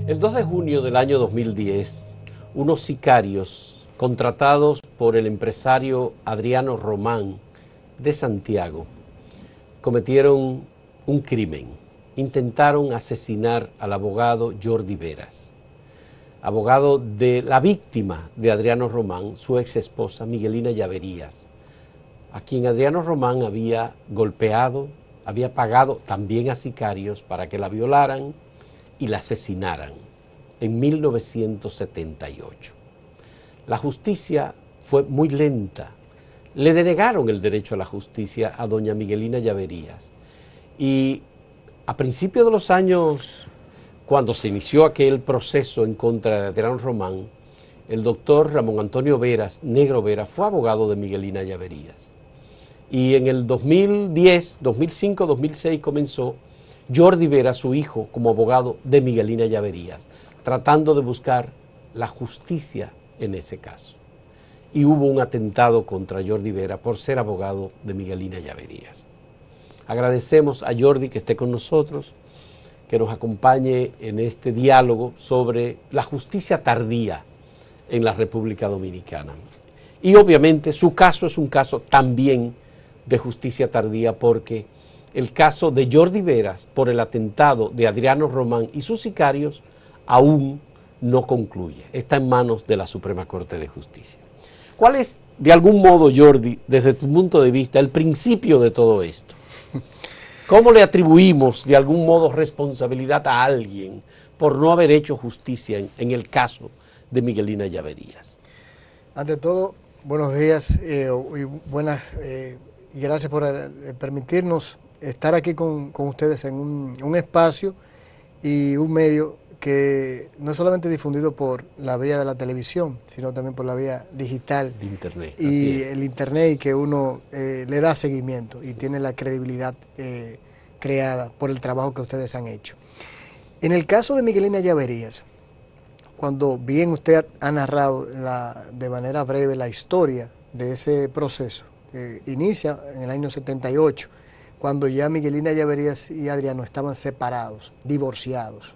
El 2 de junio del año 2010, unos sicarios contratados por el empresario Adriano Román de Santiago cometieron un crimen. Intentaron asesinar al abogado Jordi Veras, abogado de la víctima de Adriano Román, su ex esposa Miguelina Llaverías, a quien Adriano Román había golpeado, había pagado también a sicarios para que la violaran y la asesinaran en 1978. La justicia fue muy lenta. Le denegaron el derecho a la justicia a doña Miguelina Llaverías. Y a principios de los años, cuando se inició aquel proceso en contra de Adriano Román, el doctor Ramón Antonio Veras, Negro Veras, fue abogado de Miguelina Llaverías. Y en el 2010, 2005, 2006 comenzó Jordi Veras, su hijo, como abogado de Miguelina Llaverías, tratando de buscar la justicia en ese caso. Y hubo un atentado contra Jordi Veras por ser abogado de Miguelina Llaverías. Agradecemos a Jordi que esté con nosotros, que nos acompañe en este diálogo sobre la justicia tardía en la República Dominicana. Y obviamente su caso es un caso también de justicia tardía, porque el caso de Jordi Veras por el atentado de Adriano Román y sus sicarios aún no concluye. Está en manos de la Suprema Corte de Justicia. ¿Cuál es, de algún modo, Jordi, desde tu punto de vista, el principio de todo esto? ¿Cómo le atribuimos, de algún modo, responsabilidad a alguien por no haber hecho justicia en el caso de Miguelina Llaverías? Ante todo, buenos días y buenas, y gracias por permitirnos estar aquí con ustedes en un espacio y un medio que no es solamente difundido por la vía de la televisión, sino también por la vía digital de Internet, y el Internet, y que uno le da seguimiento y tiene la credibilidad creada por el trabajo que ustedes han hecho. En el caso de Miguelina Llaverías, cuando bien usted ha narrado de manera breve la historia de ese proceso, inicia en el año 78, cuando ya Miguelina Llaverías y Adriano estaban separados, divorciados.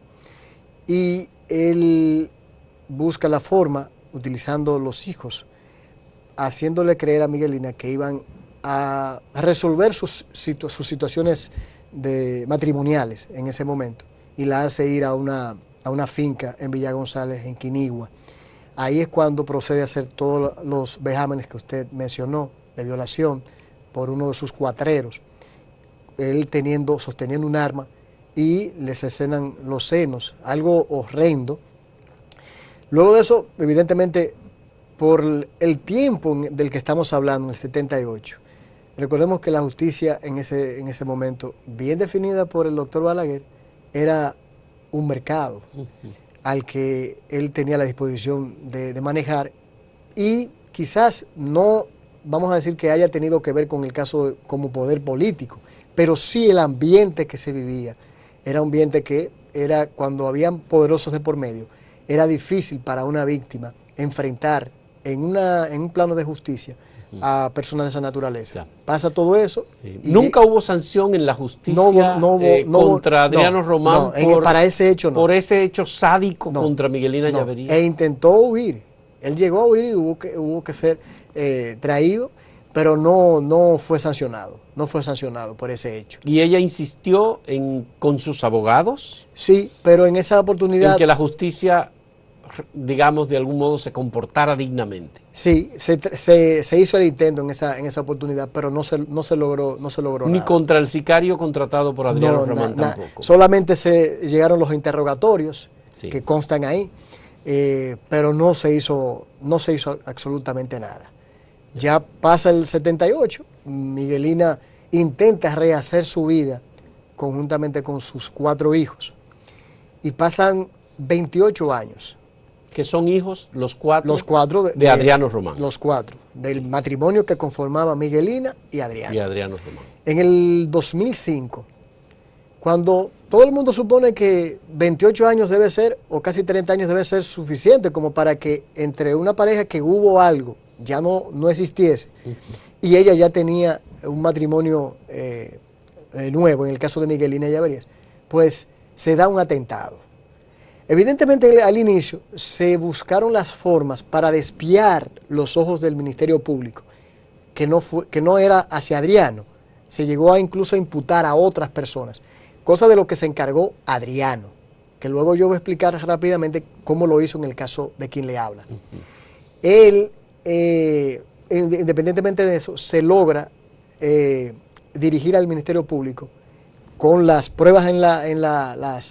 Y él busca la forma, utilizando los hijos, haciéndole creer a Miguelina que iban a resolver sus situaciones matrimoniales en ese momento, y la hace ir a una finca en Villa González, en Quinigua. Ahí es cuando procede a hacer todos los vejámenes que usted mencionó, de violación, por uno de sus cuatreros, él sosteniendo un arma, y les escenan los senos, algo horrendo. Luego de eso, evidentemente, por el tiempo del que estamos hablando, en el 78, recordemos que la justicia en ese momento, bien definida por el doctor Balaguer, era un mercado al que él tenía la disposición de manejar, y quizás no, vamos a decir que haya tenido que ver con el caso como poder político, pero sí el ambiente que se vivía. Era un ambiente que era, cuando habían poderosos de por medio, era difícil para una víctima enfrentar en un plano de justicia a personas de esa naturaleza. Claro. Pasa todo eso. Sí. Nunca hubo sanción en la justicia contra Adriano Román para ese hecho, no. Por ese hecho sádico contra Miguelina Llaverías. E intentó huir. Él llegó a huir y hubo que ser traído, pero no fue sancionado. No fue sancionado por ese hecho. ¿Y ella insistió con sus abogados? Sí, pero en esa oportunidad... En que la justicia, digamos, de algún modo se comportara dignamente. Sí, se hizo el intento en esa oportunidad, pero no se logró Ni nada. Contra el sicario contratado por Adriano Román tampoco. Solamente llegaron los interrogatorios, sí, que constan ahí, pero no se hizo absolutamente nada. Ya pasa el 78, Miguelina intenta rehacer su vida conjuntamente con sus 4 hijos, y pasan 28 años. ¿Que son hijos los cuatro? Los 4 de Adriano Román. Los 4, del matrimonio que conformaba Miguelina y Adriano. Y Adriano Román. En el 2005, cuando todo el mundo supone que 28 años debe ser, o casi 30 años debe ser suficiente como para que entre una pareja que hubo algo ya no existiese, y ella ya tenía un matrimonio nuevo, en el caso de Miguelina Llaverías, pues se da un atentado. Evidentemente al inicio se buscaron las formas para desviar los ojos del Ministerio Público, que no era hacia Adriano. Se llegó a incluso a imputar a otras personas, cosa de lo que se encargó Adriano, que luego yo voy a explicar rápidamente cómo lo hizo en el caso de quien le habla. Él, independientemente de eso, se logra dirigir al Ministerio Público con las pruebas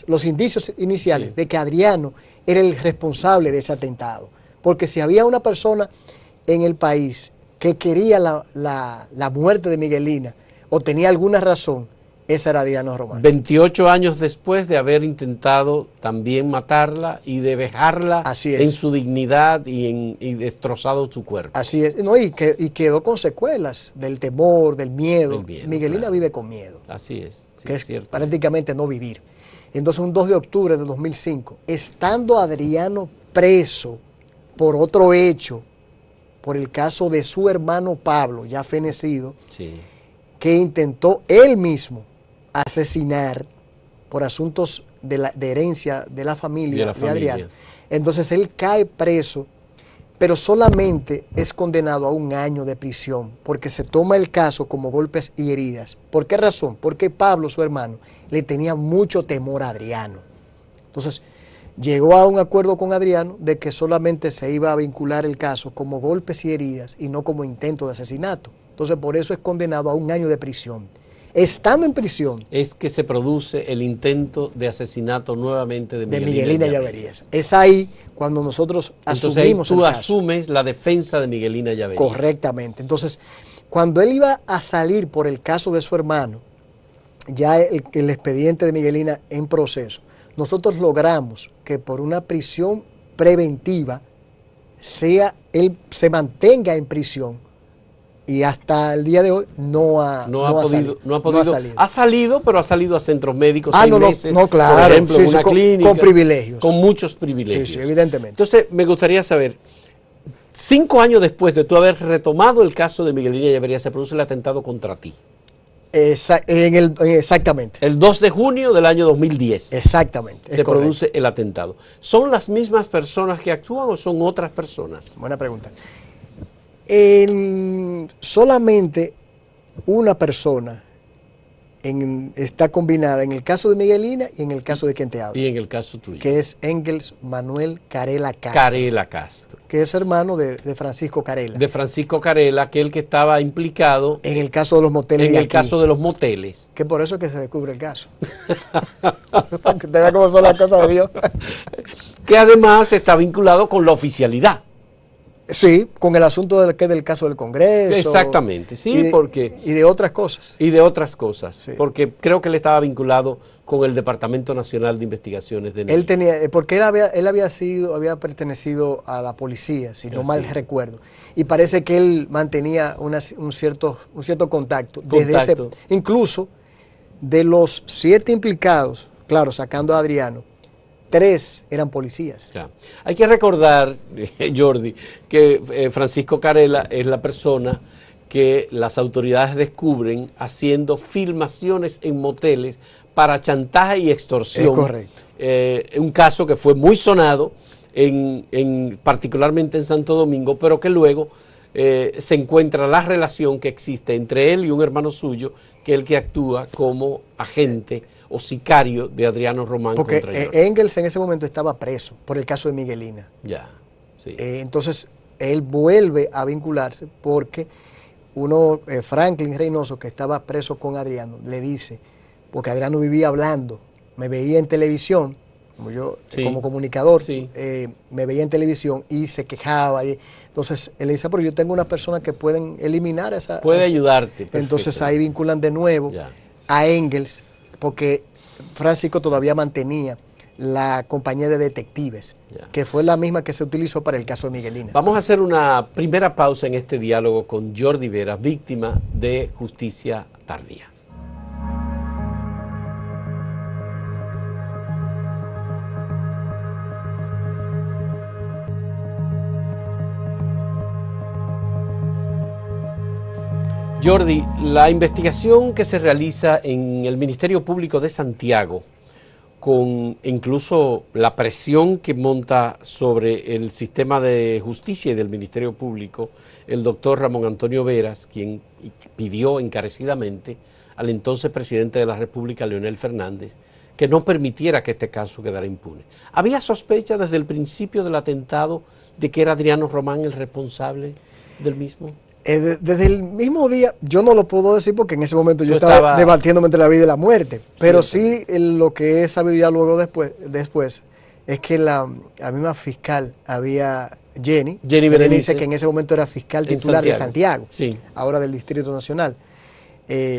los indicios iniciales de que Adriano era el responsable de ese atentado. Porque si había una persona en el país que quería la muerte de Miguelina o tenía alguna razón, esa era Adriano Román. 28 años después de haber intentado también matarla y de vejarla en su dignidad y destrozado su cuerpo. Así es, no, y quedó con secuelas del temor, del miedo. Miguelina claro. Vive con miedo. Así es. Sí, que es prácticamente no vivir. Entonces un 2 de octubre de 2005, estando Adriano preso por otro hecho, por el caso de su hermano Pablo, ya fenecido, sí. que intentó él mismo asesinar por asuntos de herencia de la familia de Adriano. Entonces él cae preso, pero solamente es condenado a 1 año de prisión, porque se toma el caso como golpes y heridas. ¿Por qué razón? Porque Pablo, su hermano, le tenía mucho temor a Adriano. Entonces llegó a un acuerdo con Adriano de que solamente se iba a vincular el caso como golpes y heridas y no como intento de asesinato. Entonces por eso es condenado a 1 año de prisión. Estando en prisión, es que se produce el intento de asesinato nuevamente de Miguelina Llaverías. Es ahí cuando nosotros asumimos el caso. Tú asumes la defensa de Miguelina Llaverías. Correctamente. Entonces, cuando él iba a salir por el caso de su hermano, ya el expediente de Miguelina en proceso, nosotros logramos que por una prisión preventiva él se mantenga en prisión. Y hasta el día de hoy no ha salido. Ha salido, pero ha salido a centros médicos 6 meses, claro, por ejemplo, sí, en una clínica. Con privilegios. Con muchos privilegios. Sí, evidentemente. Entonces, me gustaría saber, 5 años después de tú haber retomado el caso de Miguelina Llaverías, se produce el atentado contra ti. Exactamente. El 2 de junio del año 2010. Exactamente. Se produce el atentado. ¿Son las mismas personas que actúan o son otras personas? Buena pregunta. Solamente una persona está combinada en el caso de Miguelina y en el caso de quien te habla. Y en el caso tuyo. Que es Engels Manuel Carela Castro. Carela Castro. Que es hermano de Francisco Carela. De Francisco Carela, aquel que estaba implicado en el caso de los moteles. En el caso de los moteles. Que por eso es que se descubre el caso. Para que te vea cómo son las cosas de Dios. Que además está vinculado con la oficialidad. Sí, con el asunto del caso del Congreso. Exactamente, sí, y de otras cosas. Y de otras cosas, sí. Porque creo que él estaba vinculado con el Departamento Nacional de Investigaciones de Él tenía, porque él había pertenecido a la policía, si no mal recuerdo. Y parece que él mantenía un cierto contacto. Incluso de los 7 implicados, claro, sacando a Adriano, 3 eran policías. Claro. Hay que recordar, Jordi, que Francisco Carela es la persona que las autoridades descubren haciendo filmaciones en moteles para chantaje y extorsión. Es correcto. Un caso que fue muy sonado, particularmente en Santo Domingo, pero que luego se encuentra la relación que existe entre él y un hermano suyo, que es el que actúa como agente o sicario de Adriano Román. Porque Engels en ese momento estaba preso por el caso de Miguelina. Ya, sí. Entonces él vuelve a vincularse porque Franklin Reynoso, que estaba preso con Adriano, le dice, porque Adriano vivía hablando, me veía en televisión, como yo, sí, como comunicador, sí, me veía en televisión y se quejaba. Entonces él dice, pero yo tengo unas personas que pueden eliminar esa... Puede ayudarte. Entonces ahí vinculan de nuevo a Engels, porque Francisco todavía mantenía la compañía de detectives, que fue la misma que se utilizó para el caso de Miguelina. Vamos a hacer una primera pausa en este diálogo con Jordi Vera, víctima de justicia tardía. Jordi, la investigación que se realiza en el Ministerio Público de Santiago con incluso la presión que monta sobre el sistema de justicia y del Ministerio Público el doctor Ramón Antonio Veras, quien pidió encarecidamente al entonces presidente de la República, Leonel Fernández, que no permitiera que este caso quedara impune. ¿Había sospecha desde el principio del atentado de que era Adriano Román el responsable del mismo? Desde el mismo día, yo no lo puedo decir porque en ese momento yo estaba debatiéndome entre la vida y la muerte, pero sí lo que he sabido ya luego después es que la misma fiscal Jenny Berenice, que en ese momento era fiscal titular de Santiago, sí, ahora del Distrito Nacional,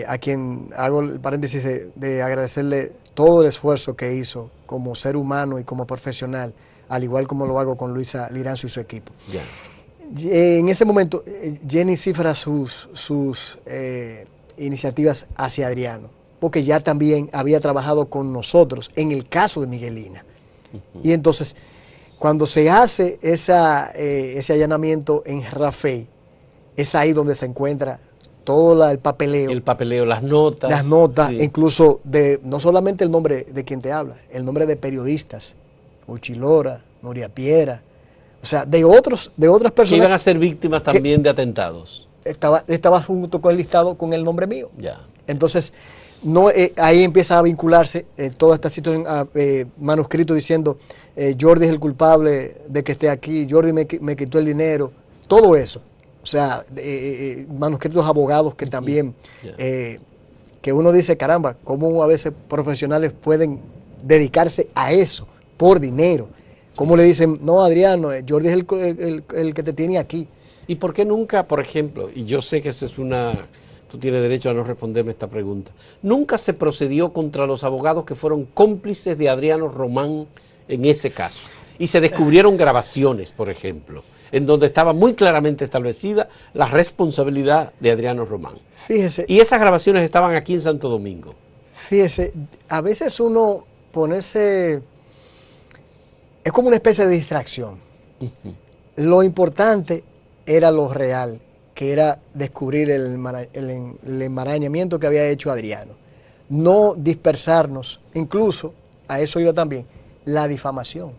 a quien hago el paréntesis de agradecerle todo el esfuerzo que hizo como ser humano y como profesional, al igual como lo hago con Luisa Liranzo y su equipo. Yeah. En ese momento, Jenny cifra sus iniciativas hacia Adriano, porque ya también había trabajado con nosotros en el caso de Miguelina. Y entonces, cuando se hace ese allanamiento en Rafey, es ahí donde se encuentra todo el papeleo. El papeleo, las notas. Las notas, sí, incluso no solamente el nombre de quien te habla, el nombre de periodistas, Uchilora, Nuria Piera, o sea, de otras personas. Que iban a ser víctimas también de atentados. Estaba junto con el listado con el nombre mío. Ya. Entonces, ahí empieza a vincularse toda esta situación, manuscrito diciendo, Jordi es el culpable de que esté aquí, Jordi me quitó el dinero, todo eso. O sea, manuscritos abogados que también, que uno dice, caramba, cómo a veces profesionales pueden dedicarse a eso por dinero. ¿Cómo le dicen, no, Adriano, Jordi es el que te tiene aquí? ¿Y por qué nunca, por ejemplo, y yo sé que eso es tú tienes derecho a no responderme esta pregunta, nunca se procedió contra los abogados que fueron cómplices de Adriano Román en ese caso? Y se descubrieron grabaciones, por ejemplo, en donde estaba muy claramente establecida la responsabilidad de Adriano Román. Fíjese. Y esas grabaciones estaban aquí en Santo Domingo. Fíjese, a veces uno ponerse... Es como una especie de distracción. Lo importante era lo real, que era descubrir el enmarañamiento que había hecho Adriano. No dispersarnos, incluso, a eso iba también, la difamación.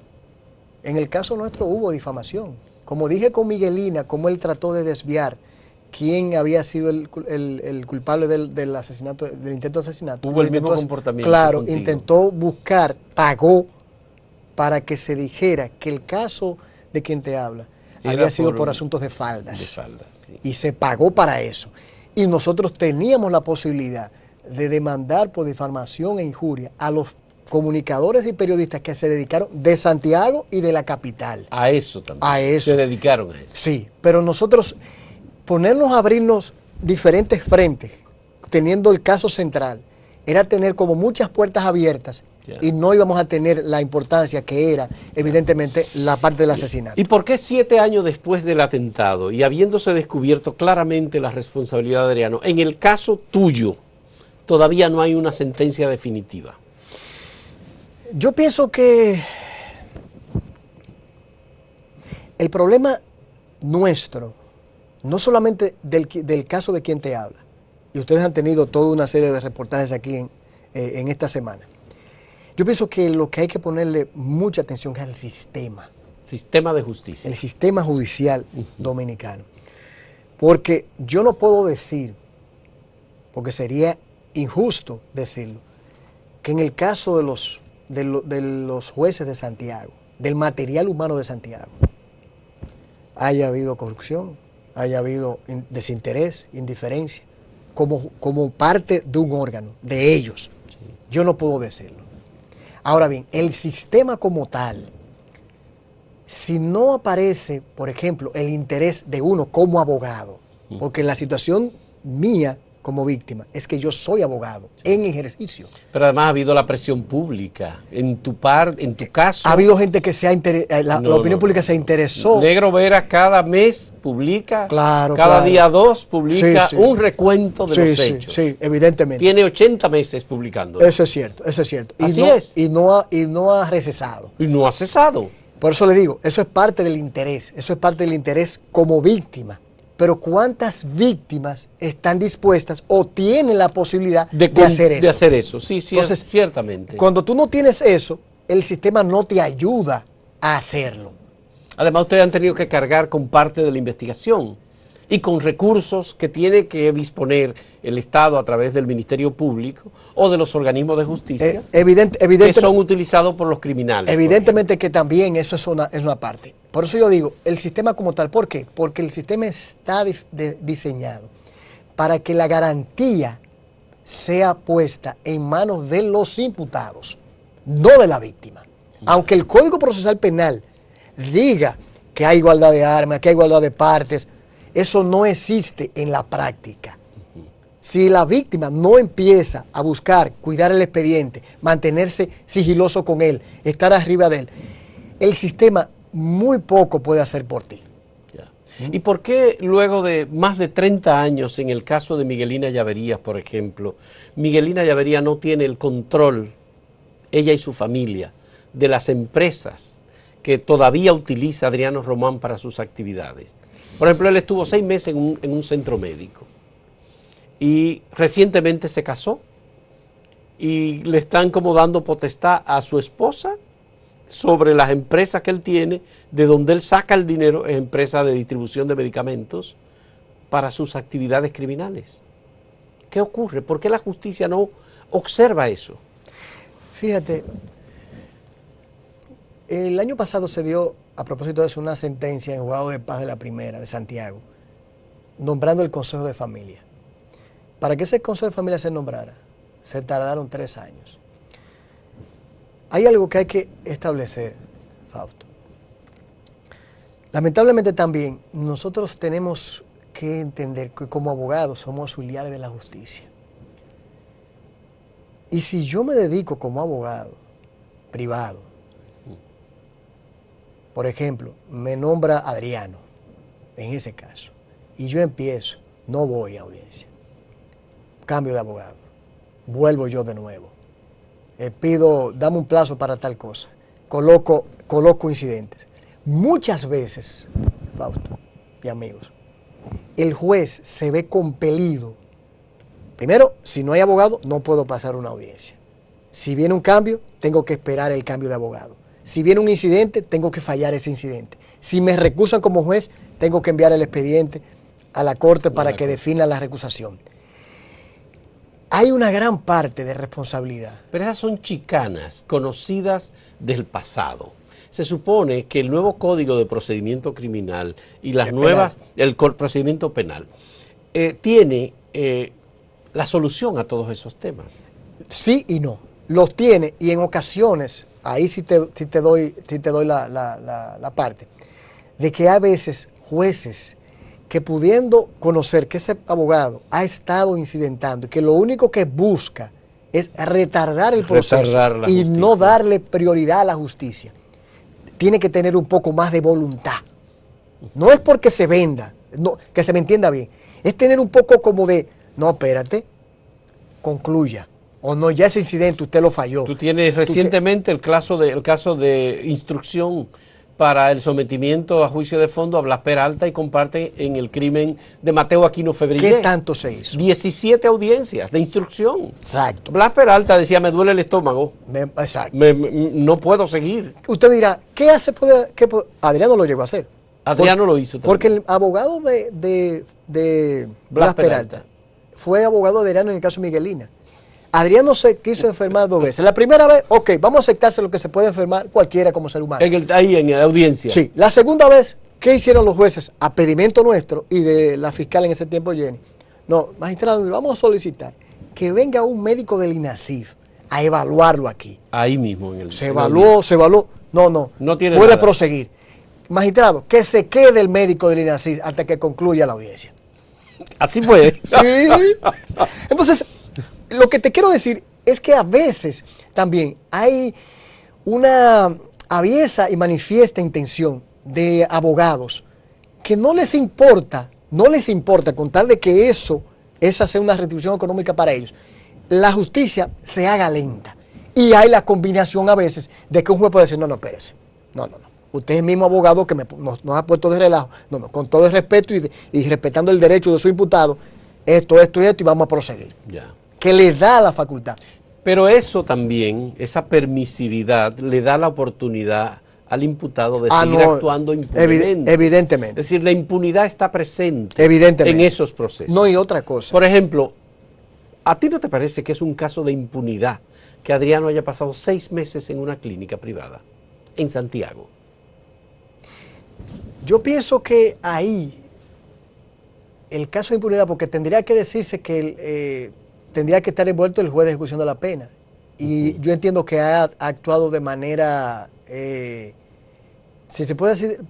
En el caso nuestro hubo difamación. Como dije con Miguelina, cómo él trató de desviar quién había sido el culpable del asesinato, del intento de asesinato. Hubo el mismo comportamiento. Claro, contigo. Intentó buscar, pagó, para que se dijera que el caso de quien te habla había sido por asuntos de faldas. Sí. Y se pagó para eso. Y nosotros teníamos la posibilidad de demandar por difamación e injuria a los comunicadores y periodistas que se dedicaron de Santiago y de la capital. A eso también. A eso. Se dedicaron a eso. Sí, pero nosotros ponernos a abrirnos diferentes frentes, teniendo el caso central, era tener como muchas puertas abiertas. Y no íbamos a tener la importancia que era, evidentemente, la parte del asesinato. ¿Y por qué 7 años después del atentado y habiéndose descubierto claramente la responsabilidad de Adriano, en el caso tuyo, todavía no hay una sentencia definitiva? Yo pienso que el problema nuestro, no solamente del caso de quien te habla, y ustedes han tenido toda una serie de reportajes aquí en esta semana, yo pienso que lo que hay que ponerle mucha atención es al sistema. Sistema de justicia. El sistema judicial dominicano. Porque yo no puedo decir, porque sería injusto decirlo, que en el caso de los jueces de Santiago, del material humano de Santiago, haya habido corrupción, haya habido desinterés, indiferencia, como parte de un órgano, de ellos. Sí. Yo no puedo decirlo. Ahora bien, el sistema como tal, si no aparece, por ejemplo, el interés de uno como abogado, porque la situación mía como víctima es que yo soy abogado en ejercicio. Pero además ha habido la presión pública. En tu caso... Ha habido gente que la opinión pública se interesó. Negro Veras cada mes publica, cada día 2 publica un recuento de los hechos. Sí, evidentemente. Tiene 80 meses publicando. Eso es cierto, eso es cierto. Así es. Y no ha recesado. Y no ha cesado. Por eso le digo, eso es parte del interés, eso es parte del interés como víctima. pero ¿cuántas víctimas están dispuestas o tienen la posibilidad de hacer eso? De hacer eso, sí, Entonces, ciertamente. Cuando tú no tienes eso, el sistema no te ayuda a hacerlo. Además, ustedes han tenido que cargar con parte de la investigación y con recursos que tiene que disponer el Estado a través del Ministerio Público o de los organismos de justicia que son utilizados por los criminales. Evidentemente que también eso es una parte. Por eso yo digo, el sistema como tal, ¿por qué? Porque el sistema está diseñado para que la garantía sea puesta en manos de los imputados, no de la víctima. Aunque el Código Procesal Penal diga que hay igualdad de armas, que hay igualdad de partes, eso no existe en la práctica. Si la víctima no empieza a buscar, cuidar el expediente, mantenerse sigiloso con él, estar arriba de él, el sistema muy poco puede hacer por ti. Ya. ¿Y por qué luego de más de 30 años, en el caso de Miguelina Llaverías, por ejemplo, Miguelina Llaverías no tiene el control, ella y su familia, de las empresas que todavía utiliza Adriano Román para sus actividades? Por ejemplo, él estuvo 6 meses en un centro médico y recientemente se casó y le están como dando potestad a su esposa sobre las empresas que él tiene, de donde él saca el dinero, es empresa de distribución de medicamentos para sus actividades criminales. ¿Qué ocurre? ¿Por qué la justicia no observa eso? Fíjate, el año pasado se dio, a propósito de eso, una sentencia en Juzgado de Paz de la Primera de Santiago, nombrando el Consejo de Familia. Para que ese Consejo de Familia se nombrara, se tardaron 3 años. Hay algo que hay que establecer, Fausto. Lamentablemente también nosotros tenemos que entender que como abogados somos auxiliares de la justicia. Y si yo me dedico como abogado privado, por ejemplo, me nombra Adriano, en ese caso, y yo empiezo, no voy a audiencia, cambio de abogado, vuelvo yo de nuevo, pido, dame un plazo para tal cosa, coloco incidentes. Muchas veces, Fausto y amigos, el juez se ve compelido. Primero, si no hay abogado, no puedo pasar una audiencia. Si viene un cambio, tengo que esperar el cambio de abogado. Si viene un incidente, tengo que fallar ese incidente. Si me recusan como juez, tengo que enviar el expediente a la corte para que defina la recusación. Hay una gran parte de responsabilidad. Pero esas son chicanas conocidas del pasado. Se supone que el nuevo Código de Procedimiento Criminal y las nuevas, el procedimiento penal, tiene la solución a todos esos temas. Sí y no. Los tiene, y en ocasiones, ahí sí te doy la parte, de que hay veces jueces que, pudiendo conocer que ese abogado ha estado incidentando y que lo único que busca es retardar el proceso y no darle prioridad a la justicia, tiene que tener un poco más de voluntad. No es porque se venda, no, que se me entienda bien, es tener un poco como de, no, espérate, concluya. O no, ya ese incidente usted lo falló. Tú tienes recientemente el caso de instrucción para el sometimiento a juicio de fondo a Blas Peralta y comparte en el crimen de Mateo Aquino Febrillé. ¿Qué tanto se hizo? 17 audiencias de instrucción. Exacto. Blas Peralta decía, me duele el estómago. Exacto. No puedo seguir. Usted dirá, ¿qué hace? Adriano lo llegó a hacer. Adriano lo hizo también. Porque el abogado de Blas Peralta fue abogado de Adriano en el caso de Miguelina. Adriano se quiso enfermar 2 veces. La primera vez, ok, vamos a aceptarse lo que se puede enfermar cualquiera como ser humano. Ahí en la audiencia. Sí. La segunda vez, ¿qué hicieron los jueces? A pedimento nuestro y de la fiscal en ese tiempo, Jenny. No, magistrado, vamos a solicitar que venga un médico del INASIF a evaluarlo aquí. Ahí mismo. Se evaluó. No tiene puede nada. Proseguir. Magistrado, que se quede el médico del INASIF hasta que concluya la audiencia. Así fue. Sí. Entonces, lo que te quiero decir es que a veces también hay una aviesa y manifiesta intención de abogados que no les importa con tal de que esa sea una retribución económica para ellos, la justicia se haga lenta. Y hay la combinación a veces de que un juez puede decir, no, espérese, no. Usted es el mismo abogado que nos ha puesto de relajo. No, no, con todo el respeto y respetando el derecho de su imputado, esto, y vamos a proseguir. Ya. Que le da la facultad. Pero eso también, esa permisividad, le da la oportunidad al imputado de seguir actuando impunemente. Evidentemente. Es decir, la impunidad está presente en esos procesos. No, y otra cosa. Por ejemplo, ¿a ti no te parece que es un caso de impunidad que Adriano haya pasado 6 meses en una clínica privada en Santiago? Yo pienso que ahí el caso de impunidad, porque tendría que decirse que tendría que estar envuelto el juez de ejecución de la pena. Y yo entiendo que ha actuado de manera, si se puede decir,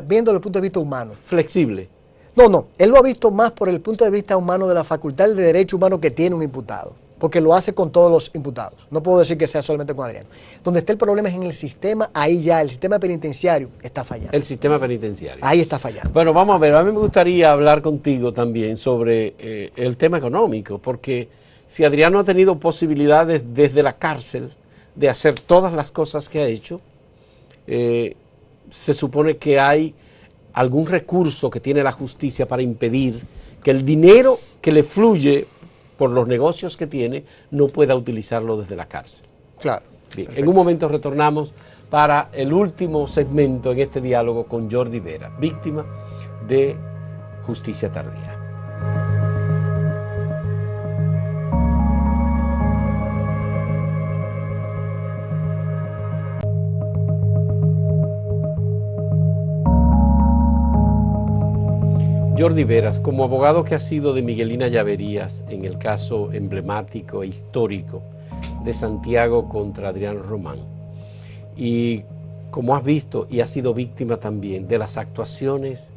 viendo el punto de vista humano. Flexible. No, él lo ha visto más por el punto de vista humano de la facultad de derecho humano que tiene un imputado, porque lo hace con todos los imputados. No puedo decir que sea solamente con Adriano. Donde está el problema es en el sistema, ahí ya, el sistema penitenciario está fallando. El sistema penitenciario. Ahí está fallando. Bueno, vamos a ver, a mí me gustaría hablar contigo también sobre el tema económico, porque si Adriano ha tenido posibilidades desde la cárcel de hacer todas las cosas que ha hecho, se supone que hay algún recurso que tiene la justicia para impedir que el dinero que le fluye por los negocios que tiene no pueda utilizarlo desde la cárcel. Claro. Bien, en un momento retornamos para el último segmento en este diálogo con Jordi Vera, víctima de justicia tardía. Jordi Veras, como abogado que ha sido de Miguelina Llaverías en el caso emblemático e histórico de Santiago contra Adriano Román, y como has visto y has sido víctima también de las actuaciones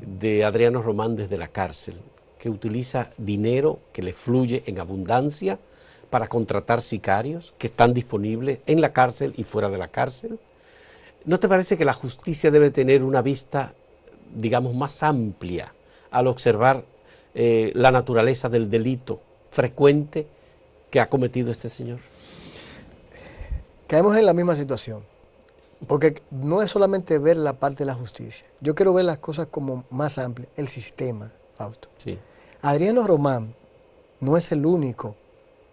de Adriano Román desde la cárcel, que utiliza dinero que le fluye en abundancia para contratar sicarios que están disponibles en la cárcel y fuera de la cárcel, ¿no te parece que la justicia debe tener una vista, digamos, más amplia al observar la naturaleza del delito frecuente que ha cometido este señor? Caemos en la misma situación, porque no es solamente ver la parte de la justicia. Yo quiero ver las cosas como más amplias, el sistema, Fausto. Sí. Adriano Román no es el único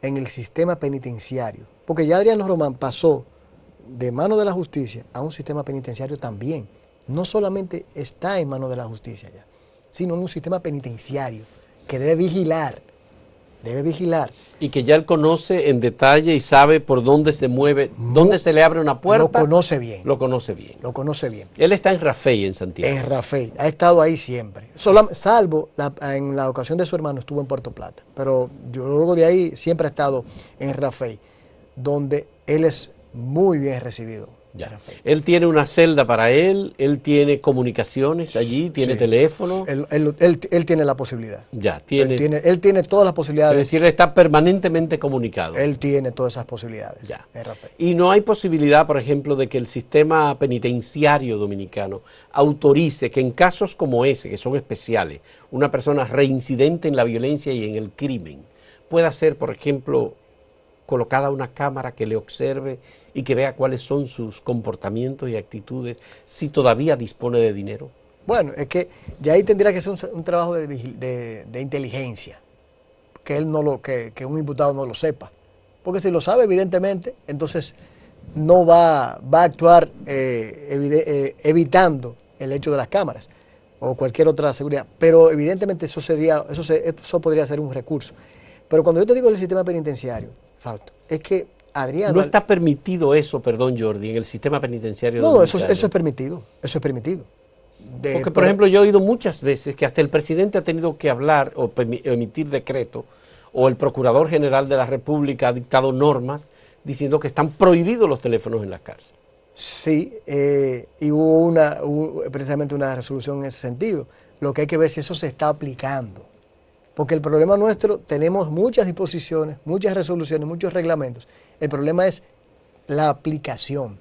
en el sistema penitenciario, porque ya Adriano Román pasó de mano de la justicia a un sistema penitenciario también. No solamente está en manos de la justicia ya, sino en un sistema penitenciario que debe vigilar. Y que ya él conoce en detalle y sabe por dónde se mueve, dónde se le abre una puerta. Lo conoce bien. Lo conoce bien. Lo conoce bien. Él está en Rafey, en Santiago. En Rafey, ha estado ahí siempre. Salvo en la ocasión de su hermano estuvo en Puerto Plata. Pero yo luego de ahí siempre ha estado en Rafey, donde él es muy bien recibido. Ya. Él tiene una celda para él tiene comunicaciones allí, tiene sí, teléfono. Él tiene la posibilidad. Ya, tiene. Él tiene todas las posibilidades. Es decir, él está permanentemente comunicado. Él tiene todas esas posibilidades. Ya. Y no hay posibilidad, por ejemplo, de que el sistema penitenciario dominicano autorice que en casos como ese, que son especiales, una persona reincidente en la violencia y en el crimen, pueda ser, por ejemplo, colocada una cámara que le observe y que vea cuáles son sus comportamientos y actitudes, si todavía dispone de dinero. Bueno, es que ya ahí tendría que ser un trabajo de inteligencia, que un imputado no lo sepa. Porque si lo sabe, evidentemente, entonces no va a actuar evitando el hecho de las cámaras o cualquier otra seguridad. Pero evidentemente eso podría ser un recurso. Pero cuando yo te digo del sistema penitenciario, Fausto, es que Adriano... No está permitido eso, perdón Jordi, en el sistema penitenciario dominicano. No, eso es permitido. Porque, por ejemplo, yo he oído muchas veces que hasta el presidente ha tenido que hablar o emitir decreto, o el Procurador General de la República ha dictado normas diciendo que están prohibidos los teléfonos en la cárcel. Sí, y hubo precisamente una resolución en ese sentido. Lo que hay que ver si eso se está aplicando. Porque el problema nuestro, tenemos muchas disposiciones, muchas resoluciones, muchos reglamentos. El problema es la aplicación.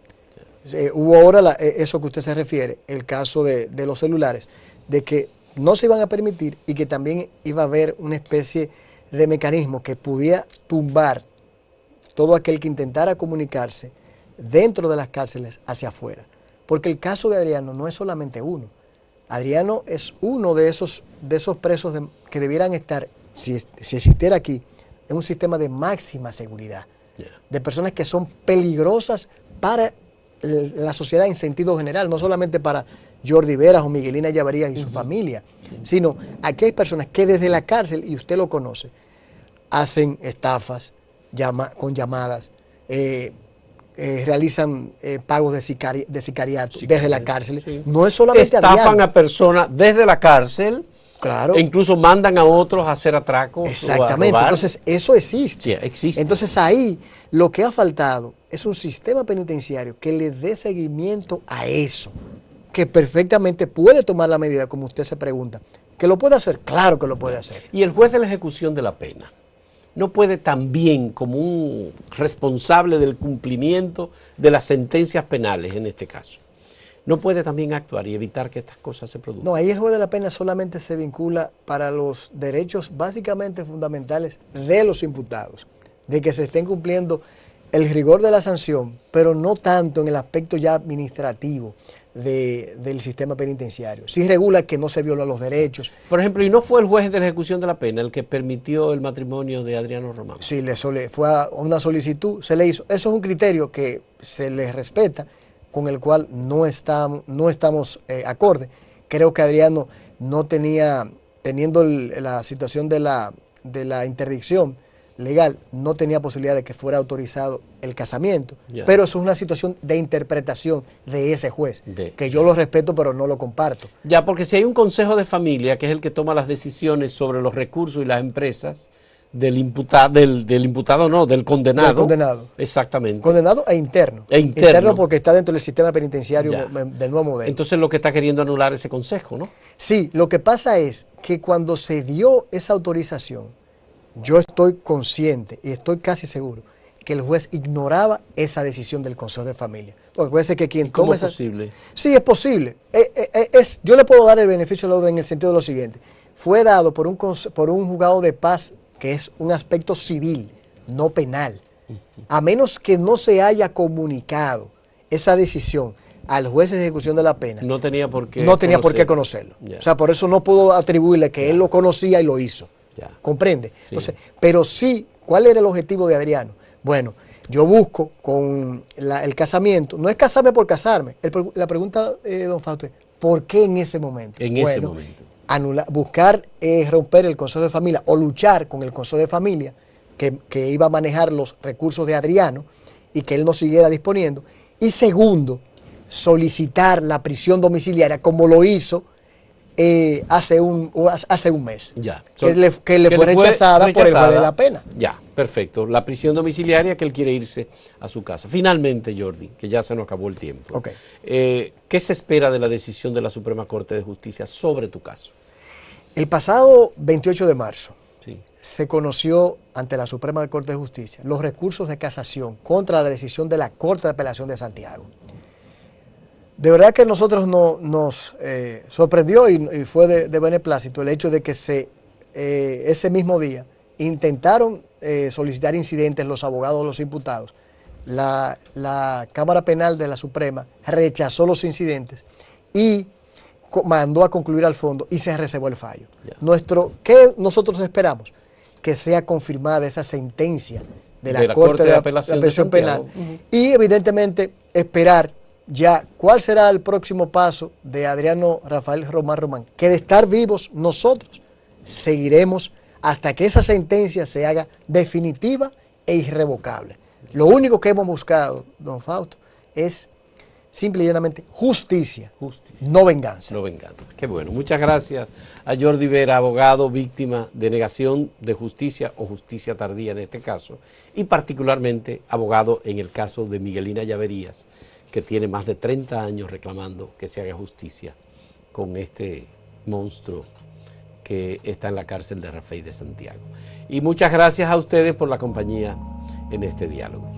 Hubo ahora eso que usted se refiere, el caso de los celulares, de que no se iban a permitir y que también iba a haber una especie de mecanismo que pudiera tumbar todo aquel que intentara comunicarse dentro de las cárceles hacia afuera. porque el caso de Adriano no es solamente uno. Adriano es uno de esos presos que debieran estar, si existiera aquí, en un sistema de máxima seguridad, de personas que son peligrosas para la sociedad en sentido general, no solamente para Jordi Veras o Miguelina Ellaverías y su familia, sino aquí hay personas que desde la cárcel, y usted lo conoce, hacen estafas con llamadas, realizan pagos de sicariato desde la cárcel. Sí. No es solamente estafan a personas desde la cárcel. Claro. E incluso mandan a otros a hacer atracos. Exactamente. O a robar. Entonces, eso existe. Sí, existe. Entonces, ahí lo que ha faltado es un sistema penitenciario que le dé seguimiento a eso, que perfectamente puede tomar la medida, como usted se pregunta. ¿Que lo puede hacer? Claro que lo puede hacer. Y el juez de la ejecución de la pena no puede también, como un responsable del cumplimiento de las sentencias penales en este caso, no puede también actuar y evitar que estas cosas se produzcan. No, ahí el juez de la pena solamente se vincula para los derechos básicamente fundamentales de los imputados, de que se estén cumpliendo el rigor de la sanción, pero no tanto en el aspecto ya administrativo del sistema penitenciario. Sí regula que no se violan los derechos. Por ejemplo, ¿y no fue el juez de la ejecución de la pena el que permitió el matrimonio de Adriano Román? Sí, fue a una solicitud, se le hizo. Eso es un criterio que se le respeta, con el cual no estamos acorde. Creo que Adriano no tenía, teniendo la situación de la interdicción legal, no tenía posibilidad de que fuera autorizado el casamiento, pero eso es una situación de interpretación de ese juez, que yo lo respeto pero no lo comparto. Ya, porque si hay un consejo de familia, que es el que toma las decisiones sobre los recursos y las empresas, del condenado. Del condenado. Exactamente. Condenado e interno. Interno porque está dentro del sistema penitenciario del nuevo modelo. Entonces lo que está queriendo anular ese consejo, ¿no? Sí, lo que pasa es que cuando se dio esa autorización, yo estoy consciente y estoy casi seguro que el juez ignoraba esa decisión del Consejo de Familia. Porque puede ser que quien tome esa... ¿Cómo es posible? Sí, es posible. Yo le puedo dar el beneficio de la duda en el sentido de lo siguiente. Fue dado por un juzgado de paz, que es un aspecto civil, no penal. A menos que no se haya comunicado esa decisión al juez de ejecución de la pena, no tenía por qué conocerlo. O sea, por eso no puedo atribuirle que él lo conocía y lo hizo. ¿Comprende? Sí. Entonces, pero sí, ¿cuál era el objetivo de Adriano? Bueno, yo busco con el casamiento, no es casarme por casarme. La pregunta, don Fausto, es ¿por qué en ese momento? Ese momento. Buscar romper el Consejo de Familia o luchar con el Consejo de Familia que iba a manejar los recursos de Adriano y que él no siguiera disponiendo. Y segundo, solicitar la prisión domiciliaria como lo hizo hace un mes, que le fue rechazada por el juez de la pena. Ya, perfecto. La prisión domiciliaria, que él quiere irse a su casa. Finalmente, Jordi, que ya se nos acabó el tiempo. Okay. ¿Qué se espera de la decisión de la Suprema Corte de Justicia sobre tu caso? El pasado 28 de marzo se conoció ante la Suprema Corte de Justicia los recursos de casación contra la decisión de la Corte de Apelación de Santiago. De verdad que nosotros nos sorprendió y fue de beneplácito el hecho de que ese mismo día intentaron solicitar incidentes los abogados de los imputados. La Cámara Penal de la Suprema rechazó los incidentes y mandó a concluir al fondo y se reservó el fallo. ¿Qué nosotros esperamos? Que sea confirmada esa sentencia de la Corte de Apelación Penal y evidentemente esperar ya cuál será el próximo paso de Adriano Rafael Román Román, que de estar vivos nosotros seguiremos hasta que esa sentencia se haga definitiva e irrevocable. Lo único que hemos buscado, don Fausto, es simple y llanamente justicia, no venganza. No venganza. Qué bueno. Muchas gracias a Jordi Vera, abogado víctima de negación de justicia o justicia tardía en este caso, y particularmente abogado en el caso de Miguelina Ellaverías, que tiene más de 30 años reclamando que se haga justicia con este monstruo que está en la cárcel de Rafael de Santiago. Y muchas gracias a ustedes por la compañía en este diálogo.